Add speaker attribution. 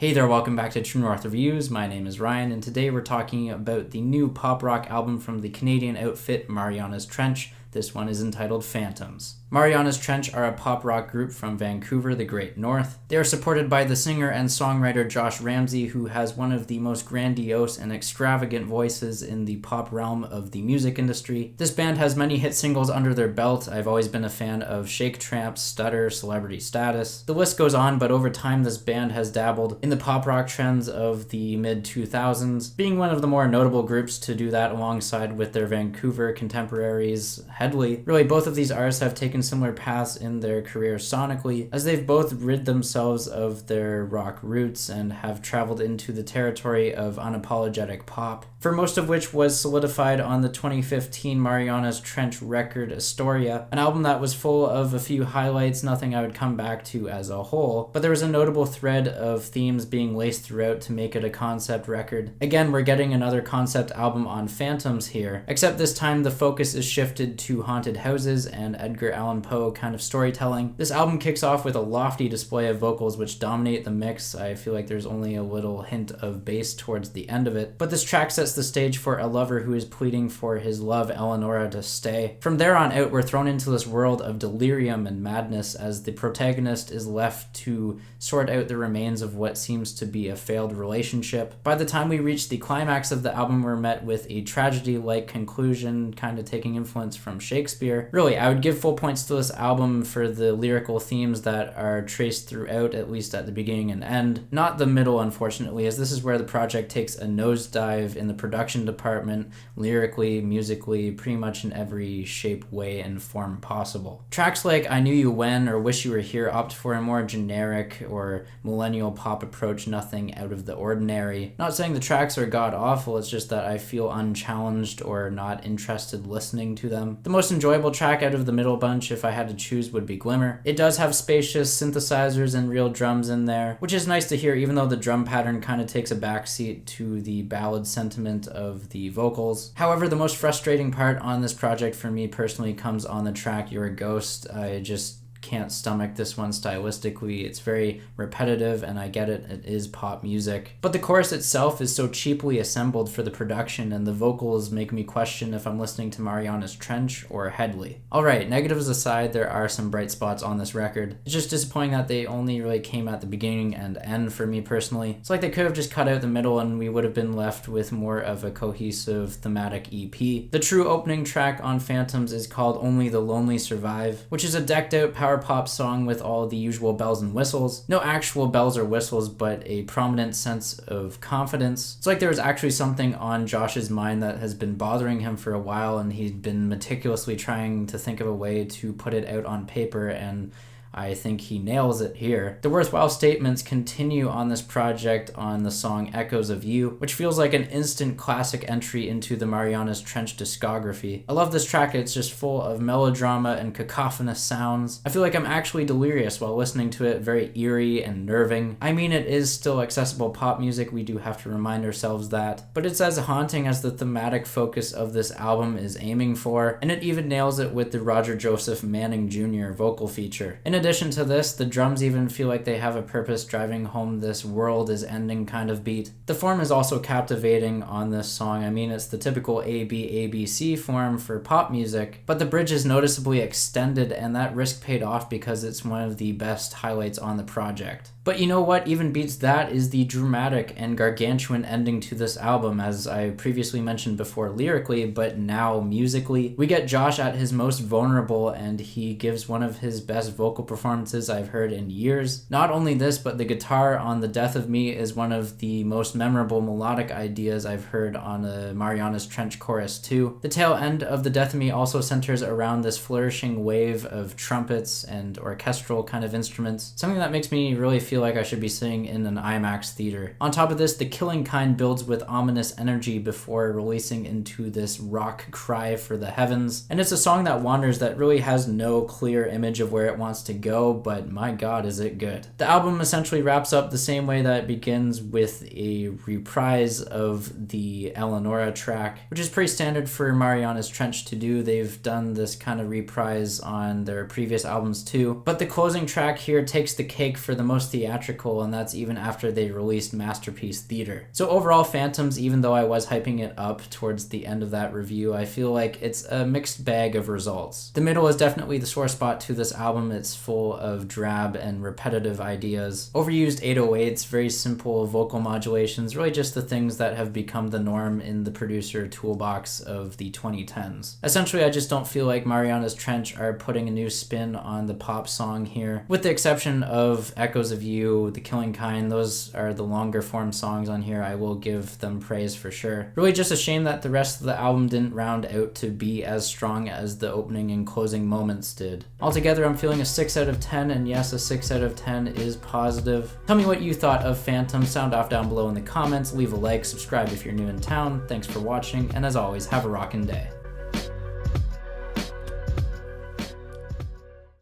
Speaker 1: Hey there, welcome back to True North Reviews. My name is Ryan, and today we're talking about the new pop rock album from the Canadian outfit Marianas Trench. This one is entitled Phantoms. Marianas Trench are a pop rock group from Vancouver, the Great North. They are supported by the singer and songwriter Josh Ramsey, who has one of the most grandiose and extravagant voices in the pop realm of the music industry. This band has many hit singles under their belt. I've always been a fan of Shake Tramp, Stutter, Celebrity Status. The list goes on, but over time this band has dabbled in the pop rock trends of the mid-2000s, being one of the more notable groups to do that alongside with their Vancouver contemporaries, Headley. Really, both of these artists have taken similar paths in their careers sonically, as they've both rid themselves of their rock roots and have traveled into the territory of unapologetic pop, for most of which was solidified on the 2015 Marianas Trench record Astoria, an album that was full of a few highlights, nothing I would come back to as a whole, but there was a notable thread of themes being laced throughout to make it a concept record. Again, we're getting another concept album on Phantoms here, except this time the focus is shifted to haunted houses and Edgar Allan Poe kind of storytelling. This album kicks off with a lofty display of vocals which dominate the mix. I feel like there's only a little hint of bass towards the end of it, but this track sets the stage for a lover who is pleading for his love Eleonora to stay. From there on out, we're thrown into this world of delirium and madness as the protagonist is left to sort out the remains of what seems to be a failed relationship. By the time we reach the climax of the album, we're met with a tragedy-like conclusion, kind of taking influence from Shakespeare. Really, I would give full points to this album for the lyrical themes that are traced throughout, at least at the beginning and end. Not the middle, unfortunately, as this is where the project takes a nosedive in the production department, lyrically, musically, pretty much in every shape, way, and form possible. Tracks like I Knew You When or Wish You Were Here opt for a more generic or millennial pop approach, nothing out of the ordinary. Not saying the tracks are god-awful, it's just that I feel unchallenged or not interested listening to them. The most enjoyable track out of the middle bunch, if I had to choose, would be Glimmer. It does have spacious synthesizers and real drums in there, which is nice to hear even though the drum pattern kind of takes a backseat to the ballad sentiment of the vocals. However, the most frustrating part on this project for me personally comes on the track You're a Ghost. I just can't stomach this one stylistically. It's very repetitive, and I get it, it is pop music. But the chorus itself is so cheaply assembled for the production, and the vocals make me question if I'm listening to Marianas Trench or Headley. Alright, negatives aside, there are some bright spots on this record. It's just disappointing that they only really came at the beginning and end for me personally. It's like they could have just cut out the middle and we would have been left with more of a cohesive thematic EP. The true opening track on Phantoms is called Only the Lonely Survive, which is a decked out power pop song with all the usual bells and whistles. No actual bells or whistles, but a prominent sense of confidence. It's like there was actually something on Josh's mind that has been bothering him for a while, and he's been meticulously trying to think of a way to put it out on paper, and I think he nails it here. The worthwhile statements continue on this project on the song Echoes of You, which feels like an instant classic entry into the Marianas Trench discography. I love this track, it's just full of melodrama and cacophonous sounds. I feel like I'm actually delirious while listening to it, very eerie and nerving. I mean, it is still accessible pop music, we do have to remind ourselves that, but it's as haunting as the thematic focus of this album is aiming for, and it even nails it with the Roger Joseph Manning Jr. vocal feature. In addition to this, the drums even feel like they have a purpose, driving home this world is ending kind of beat. The form is also captivating on this song. I mean, it's the typical A-B-A-B-C form for pop music, but the bridge is noticeably extended, and that risk paid off because it's one of the best highlights on the project. But you know what even beats that is the dramatic and gargantuan ending to this album, as I previously mentioned before lyrically, but now musically. We get Josh at his most vulnerable, and he gives one of his best vocal performances I've heard in years. Not only this, but the guitar on The Death of Me is one of the most memorable melodic ideas I've heard on a Marianas Trench chorus too. The tail end of The Death of Me also centers around this flourishing wave of trumpets and orchestral kind of instruments, something that makes me really feel like I should be sitting in an IMAX theater. On top of this, The Killing Kind builds with ominous energy before releasing into this rock cry for the heavens, and it's a song that wanders that really has no clear image of where it wants to go, but my god is it good. The album essentially wraps up the same way that it begins, with a reprise of the Eleonora track, which is pretty standard for Marianas Trench to do. They've done this kind of reprise on their previous albums too, but the closing track here takes the cake for the most theatrical, and that's even after they released Masterpiece Theater. So overall, Phantoms, even though I was hyping it up towards the end of that review, I feel like it's a mixed bag of results. The middle is definitely the sore spot to this album. It's full of drab and repetitive ideas, overused 808s, very simple vocal modulations, really just the things that have become the norm in the producer toolbox of the 2010s. Essentially, I just don't feel like Marianas Trench are putting a new spin on the pop song here, with the exception of Echoes of You, The Killing Kind. Those are the longer form songs on here. I will give them praise for sure. Really just a shame that the rest of the album didn't round out to be as strong as the opening and closing moments did. Altogether, I'm feeling a 6 out of 10, and yes, a 6 out of 10 is positive. Tell me what you thought of Phantom. Sound off down below in the comments. Leave a like, subscribe if you're new in town. Thanks for watching, and as always, have a rockin' day.